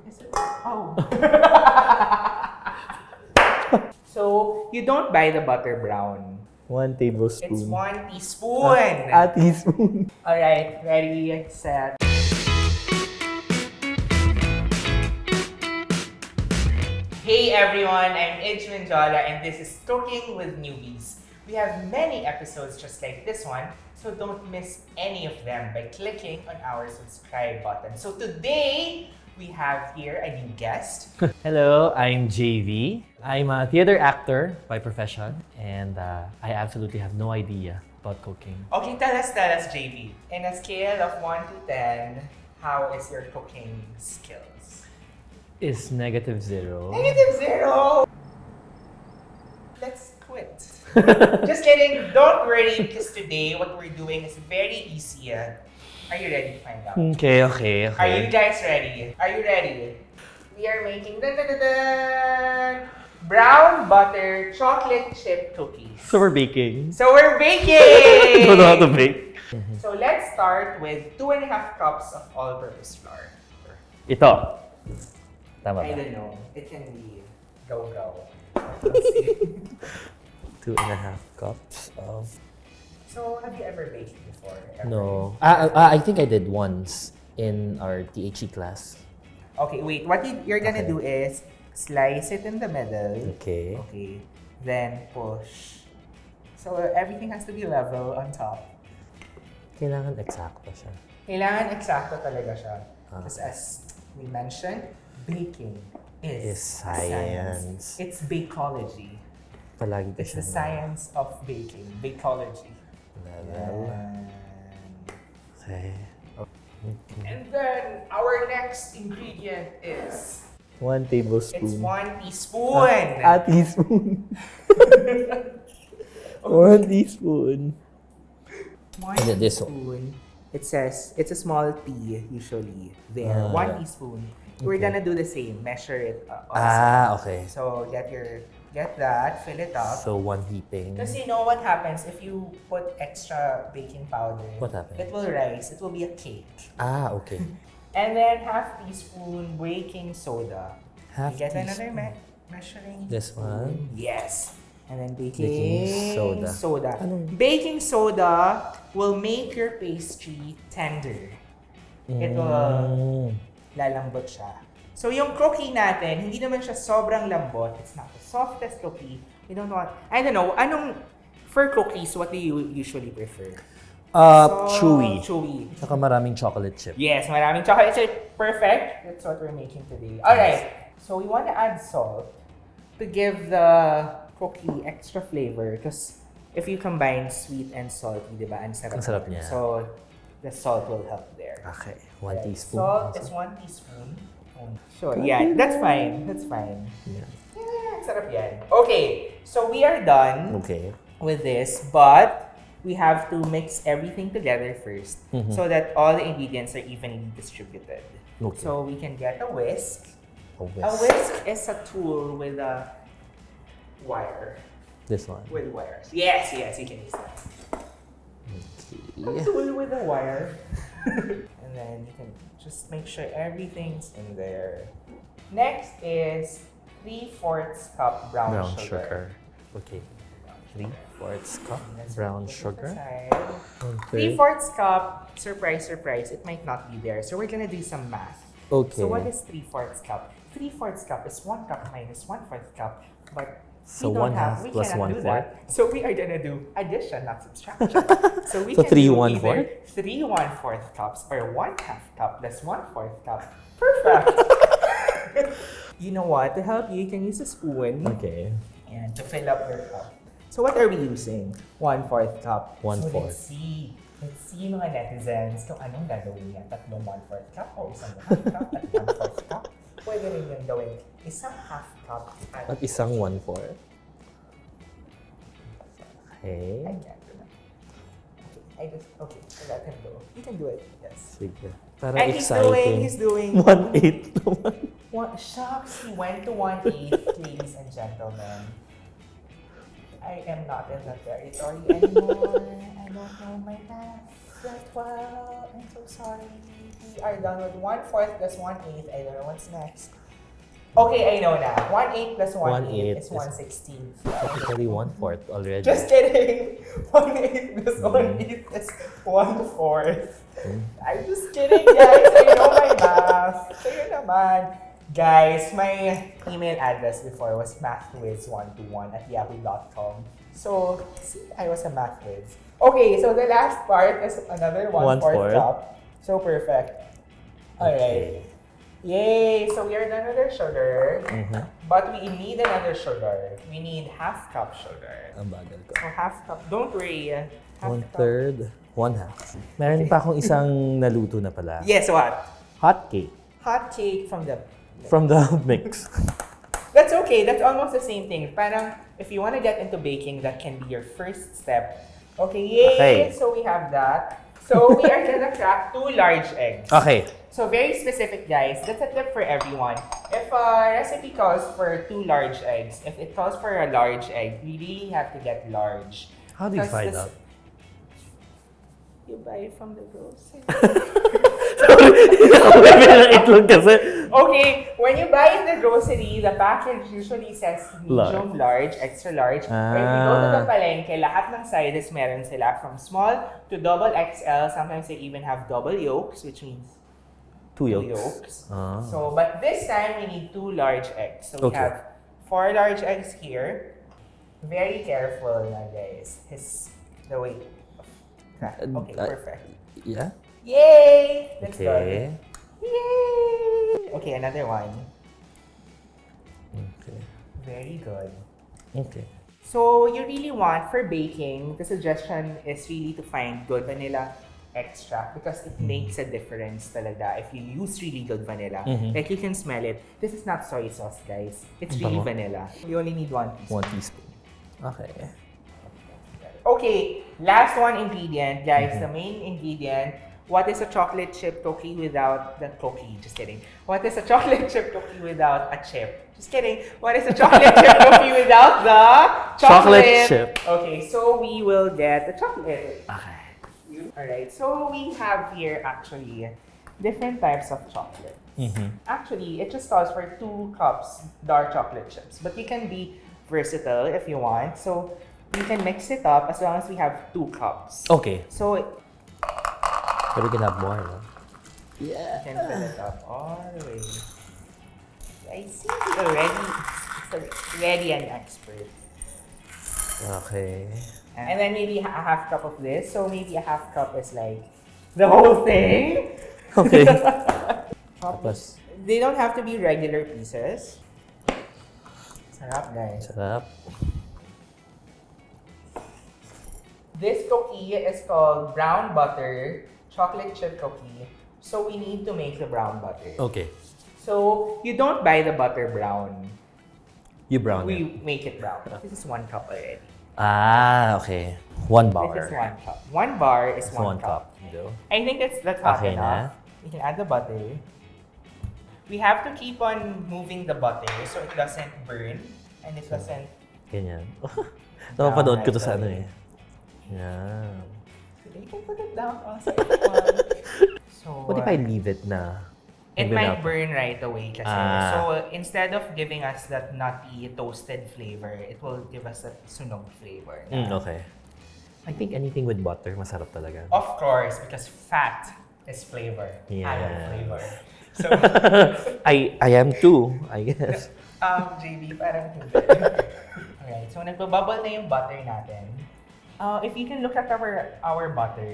Is it? Oh. So, you don't buy the butter brown. 1 tablespoon. It's 1 teaspoon. A teaspoon. Alright, ready, set. Hey everyone, I'm Idge Mendiola and this is Cooking with Newbies. We have many episodes just like this one, so don't miss any of them by clicking on our subscribe button. So today, we have here a new guest. Hello, I'm JV. I'm a theater actor by profession, and I absolutely have no idea about cooking. Okay, tell us, JV. In a scale of 1 to 10, how is your cooking skills? Is -0. -0! Let's quit. Just kidding, don't worry, because today what we're doing is very easy. Are you ready to find out? Okay. Are you guys ready? Are you ready? We are making brown butter chocolate chip cookies. So we're baking. I Don't know how to bake. So let's start with 2.5 cups of all-purpose flour. Ito. Tama I ba? don't know. It can be go-go. 2.5 cups of... So, have you ever baked before? Ever? No. I think I did once in our THE class. Okay, wait. What you're gonna do is slice it in the middle. Okay. Okay. Then push. So, everything has to be level on top. Kailangan eksakto siya. Kailangan eksakto talaga siya. Because as we mentioned, baking is science. It's bakeology. Palagi ka It's siya the science of baking. Bakeology. level. Okay. And then, our next ingredient is... 1 tablespoon. It's 1 teaspoon. A teaspoon. 1 teaspoon. 1 And then this teaspoon. It says it's a small T usually. There, 1 teaspoon. We're gonna do the same. Measure it also. Okay. So get that, fill it up. So 1 heaping. Because you know what happens if you put extra baking powder? What happens? It will rise. It will be a cake. Okay. And then 1/2 teaspoon baking soda. Half You get teaspoon. another measuring This one? Yes. And then Baking soda. Baking soda will make your pastry tender. It will lalambot siya. So yung cookie natin, hindi naman siya sobrang lambot. It's not the softest cookie. We don't want, I don't know, for cookies, what do you usually prefer? Chewy. Chewy. Saka maraming chocolate chip. Yes, maraming chocolate chip. Perfect. That's what we're making today. Alright, so we want to add salt to give the cookie extra flavor because if you combine sweet and salty, di ba, ang sarap niya. So, the salt will help there. Okay. 1 teaspoon. Salt is 1 teaspoon. Sure, yeah, that's fine. Yeah. Yeah, sarap yan. Okay, so we are done Okay. with this, but we have to mix everything together first so that all the ingredients are evenly distributed. Okay. So we can get a whisk. A A whisk is a tool with a wire. This one. With wires. Yes, you can use that. A tool with a wire. And then you can just make sure everything's in there. Next is 3/4 cup brown sugar. Okay. 3/4 cup Let's brown put it sugar. aside. Okay. 3/4 cup, surprise, it might not be there. So we're gonna do some math. Okay. So what is 3/4 cup? 3/4 cup is 1 cup minus 1/4 cup, but So we don't 1/2 we plus cannot do 1/4? that. So we are gonna do addition, not subtraction. So we So can 3 do 1/4? either 3 1/4 cups or 1/2 cup plus 1/4 cup. Perfect. You know what? To help you, you can use a spoon. Okay. And to fill up your cup. So what are we using? 1/4 cup. 1/4. So let's see mga netizens kung anong gagawin niya. 1/4 cup o 1/2 cup at 1/4 cup. Pwede rin yung gawin 1/2 cup At isang 1/4. Okay. I can't do that. Okay, I let him go. You can do it. Yes. Sige. Para And exciting. he's doing 1/8 naman. Shucks, he went to 1/8, ladies and gentlemen. I am not in that territory anymore. I don't know my math that well. I'm so sorry. We are done with 1/4 plus 1/8. I don't know what's next. Okay, I know na. 1/8 plus 1/8 is 1/16. Technically 1/4 already. Just kidding. 1/8 plus 1/8 is 1/4. I'm just kidding, guys. I know my math. So yun naman. Guys, my email address before was mathwiz121@yahoo.com. So, see, I was a math whiz. Okay, so the last part is another 1/4 cup. So perfect. Alright. Yay! So we are done with our sugar. But we need another sugar. We need half cup sugar. Ang bagal ko. So half cup. Don't worry. Half 1/3, 1/2. Meron pa akong isang naluto na pala. Yes, what? Hot cake. Hot cake from the... From the mix. That's okay. That's almost the same thing. Parang, if you want to get into baking, that can be your first step. Okay, yay! Okay. So we have that. So we are gonna crack 2 large eggs. Okay. So very specific, guys. That's a tip for everyone. If a recipe calls for 2 large eggs, if it calls for a large egg, we really have to get large. How do you find out? You buy it from the grocery. Itlog kasi. Okay, when you buy in the grocery, the package usually says medium, large, extra large. Or if you go to the palengke, lahat ng sizes meron sila from small to double XL. Sometimes they even have double yolks, which means 2 2 yolks. yolks. So, but this time we need 2 large eggs. So we Okay. have 4 large eggs here. Very careful na, guys. The weight. Okay, perfect. Yeah? Yay! That's Okay. good. Yay! Okay, another one. Okay. Very good. Okay. So, you really want, for baking, the suggestion is really to find good vanilla extract because it makes a difference talaga if you use really good vanilla. Like, you can smell it. This is not soy sauce, guys. It's really vanilla. You only need 1 teaspoon. 1 teaspoon. Okay. Okay, last one ingredient, guys. The main ingredient. What is a chocolate chip cookie without the cookie? Just kidding. What is a chocolate chip cookie without a chip? Just kidding. What is a chocolate chip cookie without the chocolate chip? Okay, so we will get the chocolate. Okay. Alright, so we have here actually different types of chocolate. Actually, it just calls for 2 cups dark chocolate chips. But you can be versatile if you want. So you can mix it up as long as we have 2 cups. Okay. So But we can have more, no? yeah, you can fill it up all the way. I see already an expert. Okay. And then maybe a half cup of this. So maybe a half cup is like the whole thing. Okay. Tapos, they don't have to be regular pieces. Sarap, guys. Sarap. This cookie is called brown butter chocolate chip cookie. So we need to make the brown butter. Okay. So you don't buy the butter brown. You brown it. We make it brown. This is 1 cup already. Ah, okay. 1 bar. This is 1 cup. 1 bar is It's 1 1 cup. No? I think that's hot Okay enough. na. We can add the butter. We have to keep on moving the butter so it doesn't burn and it doesn't. Ganyan. Napapanood ko to sa right ano away. Yan. You can put it down also. So What if I leave it na? it Maybe might not. burn right away kasi. Ah. So instead of giving us that nutty toasted flavor, it will give us that sunog flavor. Okay. I think anything with butter, masarap talaga. Of course, because fat is flavor. I am Yeah. flavor. So I am too, I guess. JV, parang hindi. Alright, so nagbabubble na yung butter natin. If you can look at our butter,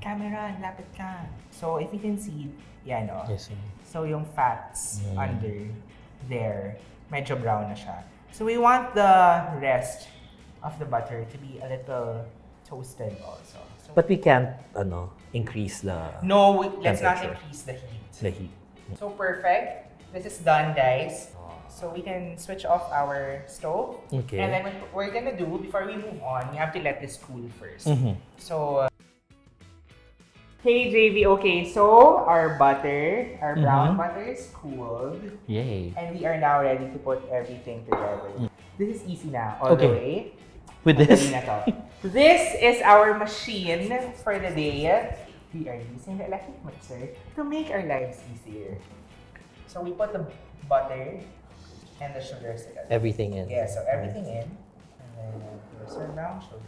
camera, lapit ka. So if you can see, yan o. Yes. So yung fats under there, medyo brown na siya. So we want the rest of the butter to be a little toasted also. So But we can't, increase the no, let's not temperature. increase the heat. The heat. So perfect. This is done, guys. So we can switch off our stove. Okay. And then what we're gonna do, before we move on, we have to let this cool first. So, hey JV, okay, so our butter, our brown butter is cooled. Yay. And we are now ready to put everything together. This is easy now, all the Okay. way. With this? Madali na to. This is our machine for the day. we are using the electric mixer to make our lives easier. So we put the butter and the sugars together. Everything in. Yeah, so everything in. And then here's our brown sugar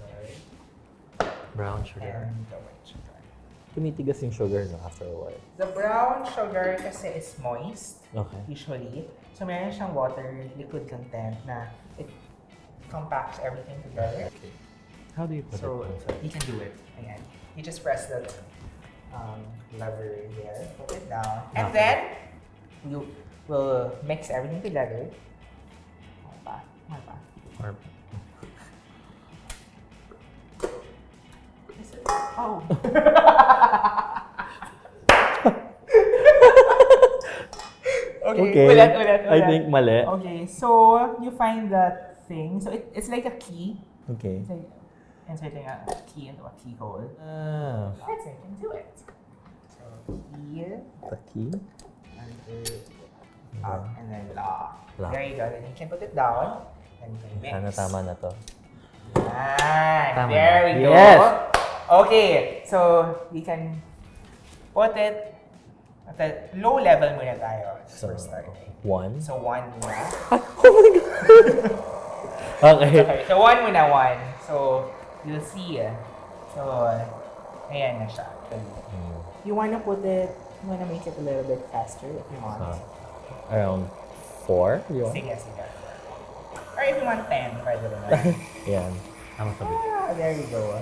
Brown sugar. and the white sugar. Tumitigas yung sugar no, after a while. The brown sugar kasi is moist, Okay. usually. So meron siyang water, liquid content na it compacts everything together. Okay. How do you put So it inside? you can do it. Ayan. You just press the lever there, put it down, and Okay. then you will mix everything together. More pa. Or, Oh. okay. Ulit. I think mali. Okay, so you find that thing. So it's like a key. Okay. It's like inserting a key into a keyhole. Ah. Let's into it. So key, The key? under, up, and then lock. Lock. There you go. Then you can put it down and you can mix. Sana tama na to. Tama. There we go. Yes. Okay, so we can put it at the low level muna tayo So, for starting. 1. So 1 muna. Oh my God! Okay. Okay, so 1 muna, 1. So you'll see. So ayan na siya. You wanna put it, you wanna make it a little bit faster if you want. Around 4? You want? Sige. Or if you want 10, pwede rin. Yan. Tama sabi. There you go.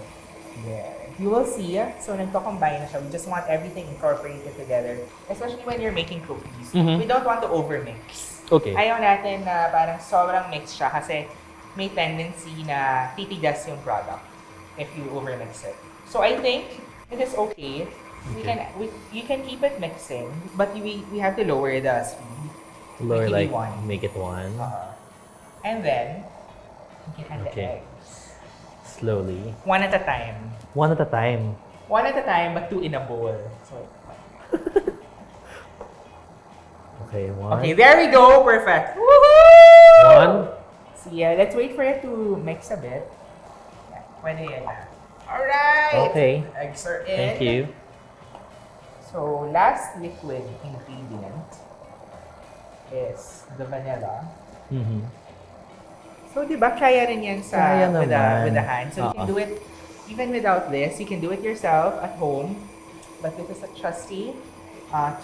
There. You will see, so nagko-combine na siya. We just want everything incorporated together. Especially when you're making cookies. Mhm. We don't want to overmix. Okay. Ayaw natin na parang sobrang mix siya kasi may tendency na titigas yung product if you overmix it. So I think it is okay. You can keep it mixing, but we have to lower the speed. Lower, Make it like, 1. make it 1. And then, you can add the Okay. eggs. Slowly. 1 at a time. 1 at a time. 1 at a time, but 2 in a bowl. So, Okay, 1. okay, there we go. Perfect. Woohoo! 1. So yeah, let's wait for it to mix a bit. Yeah, pwede yan na. Alright! Okay. Eggs are in. Thank you. So, last liquid ingredient is the vanilla. Mm-hmm. So, di ba, kaya rin yan Kaya with naman. the hand. So, you can do it, even without this, you can do it yourself at home. But this is a trusty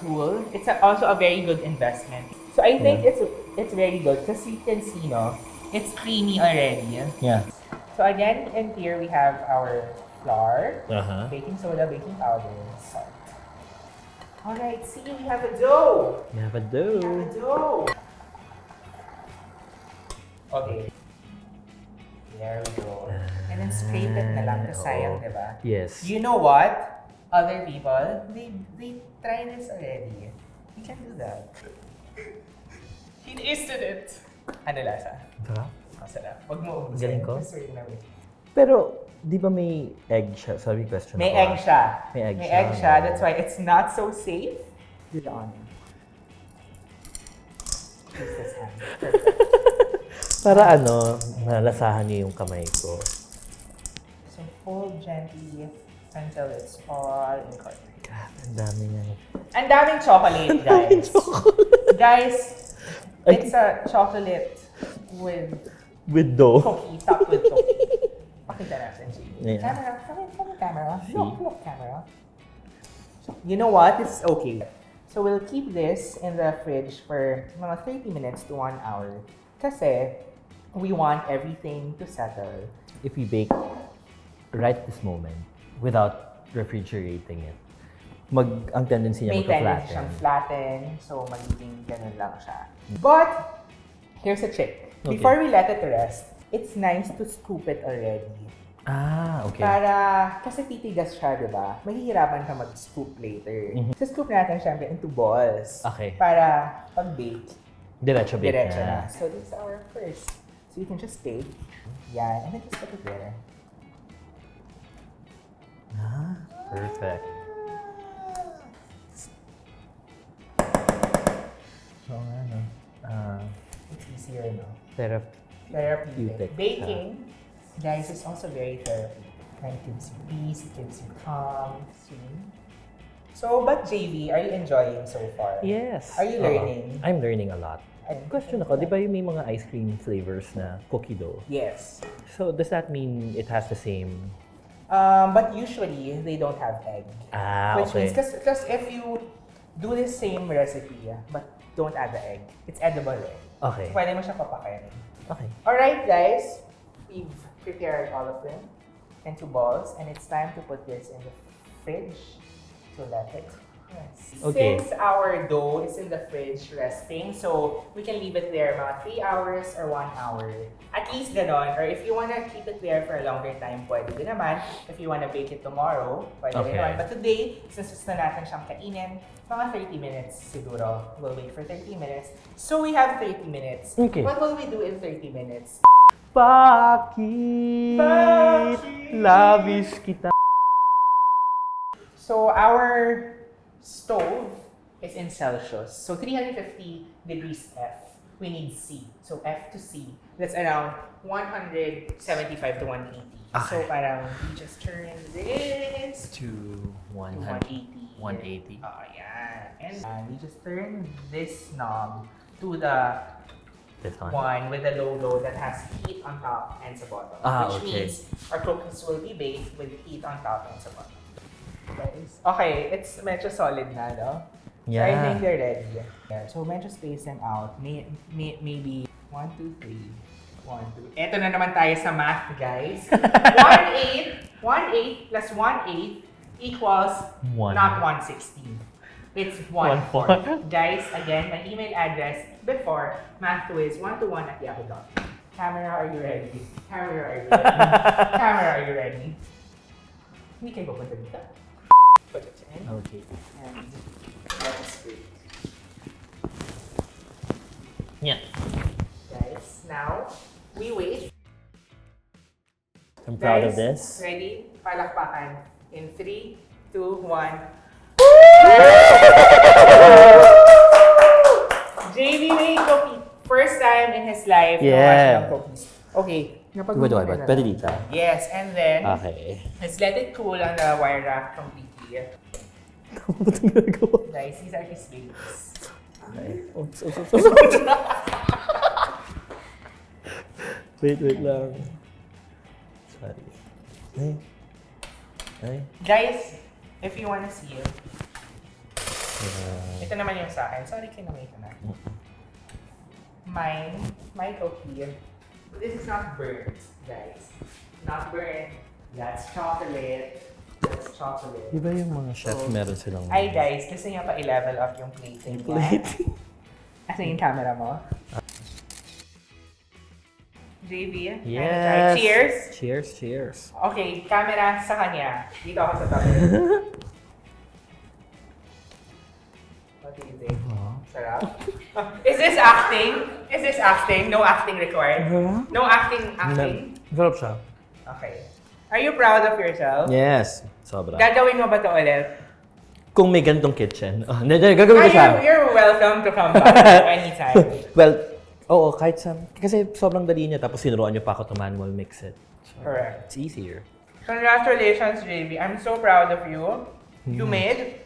tool. It's also a very good investment. So, I think it's very good because you can see, no, it's creamy already. Yeah. So, again, in here, we have our flour, Uh-huh. baking soda, baking powder, salt. Alright, see, we have a dough. You have a We have dough. a dough. Okay. There we go. And then scrape it na lang to sayang, di ba? Yes. You know what? Other people, they try this already. You can do that. He tasted it. Ano lasa? Sarap. Masarap. Huwag mo ubusin. Galing ko. Just wait na wait. Pero, di ba may egg siya? Sorry, question May ako, egg siya. May egg May siya, egg siya. no? That's why it's not so safe. Put it on. Use this hand. Perfect. Para nalasahan niyo yung kamay ko. So fold gently until it's all incorporated. God, ang dami niya. Ang daming chocolate, guys. Guys, it's a chocolate with With dough. cookie, topped with cookie. Pakita natin, G. Yeah. Camera, come camera. See? Look, camera. You know what? It's okay. So we'll keep this in the fridge for mga 30 minutes to 1 hour. Kasi we want everything to settle. If we bake right this moment, without refrigerating it, ang tendency niya May tendency magka-flatten. siyang flatten, so magiging ganun lang siya. But, here's a trick. Okay. Before we let it rest, it's nice to scoop it already. Ah, okay. Para, kasi titigas siya, di ba? Mahihirapan ka mag-scoop later. Mhm. So, scoop natin syempre into balls. Okay. Para, pag-bake, Diretso bake diretso na. na. So, this is our first. So, you can just bake. Yan. And then just put it there. Ah, perfect. So, It's easier, no? therapeutic. Therapeutic. Baking, guys, is also very therapeutic. And it gives you peace, it gives you calm. See? So, but JV, are you enjoying so far? Yes. Are you learning? I'm learning a lot. Question ako, di ba yung may mga ice cream flavors na cookie dough? Yes. So, does that mean it has the same? But usually, they don't have egg. Which Okay. means, because if you do the same recipe, but don't add the egg, it's edible eh. Okay. Pwede mo siya papakainin. Okay. Alright guys, we've prepared all of them into balls and it's time to put this in the fridge to let it rest. Okay. Since our dough is in the fridge resting, so we can leave it there about 3 hours or 1 hour. At least ganon. Or if you wanna keep it there for a longer time, pwede din naman. If you wanna bake it tomorrow, pwede din Okay. naman. But today, since gusto natin siyang kainin, mga 30 minutes siguro. We'll wait for 30 minutes. So we have 30 minutes. Okay. What will we do in 30 minutes? Bakit labis kita? So our stove is in Celsius. So 350 degrees F. We need C. So F to C. That's around 175 to 180. So Okay. parang we just turn this To to 180. 180. Oh, yeah. And we just turn this knob to the This one? one with the logo that has heat on top and sa bottom. Which Okay. means our cookies will be baked with heat on top and sa bottom. Okay, it's medyo solid na, no? So I think they're ready. Yeah, so medyo space them out. Maybe 1, 2, 3. 1, 2. Eto na naman tayo sa math, guys. 1/8 plus 1/8 equals One. not 1/16. It's 1/4. Guys, again, my email address before mathwiz121@yahoo.com. Camera, are you ready? Camera, are you ready? Camera, are you ready? Hindi kayo pupunta dito. Put it in. Okay. And let us wait. Yeah. Guys, now, we wait. I'm proud of Guys, this. Ready? Palakpakan. In 3, 2, 1. JV made cookie. First time in his life na Yeah. watching ng cookies. Okay. Pwede dito. Yes, and then, Okay. let's let it cool on the wire rack completely. Ba't ang ginagawa? Guys, these are his babies. Oops. Wait lang. Sorry. Ay. Guys, if you wanna see it, ito naman yung sa akin. Sorry, kinamay ko na. My cookie. This is not burnt, guys. Not burnt. That's chocolate. That's chocolate. Di ba yung mga chef So, meron silang... Ay guys, gusto niya pa i-level up yung plating niya. Plating? Asan yung camera mo? JV? Yes! Cheers! Cheers! Okay, camera sa kanya. Dito ako sa tabi. What do you think? Sarap? Is this acting? Is this acting? No acting required? No acting? Sarap siya. Okay. Are you proud of yourself? Yes! Sobra. Gagawin mo ba ito ulit? Kung may ganitong kitchen. Gagawin ko siya. You're welcome to come back anytime. Well, oo, kahit sa... Kasi sobrang dali niya, tapos sinuruan niyo pa ako to manual mix it. So, Correct. it's easier. Congratulations, JV. I'm so proud of you. You made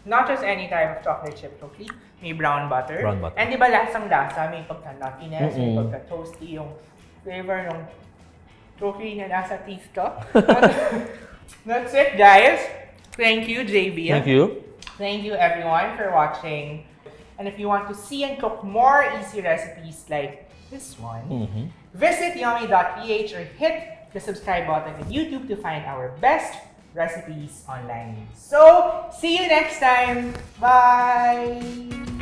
not just any type of chocolate chip cookie, may brown butter. Brown butter. And di ba lasang-lasa, may pagka-nuttiness, may Mm-mm. pagka-toasty, yung flavor ng cookie na nasa teeth ko. That's it, guys. Thank you, JV. Thank you. Thank you, everyone, for watching. And if you want to see and cook more easy recipes like this one, visit yummy.ph or hit the subscribe button on YouTube to find our best recipes online. So, see you next time. Bye!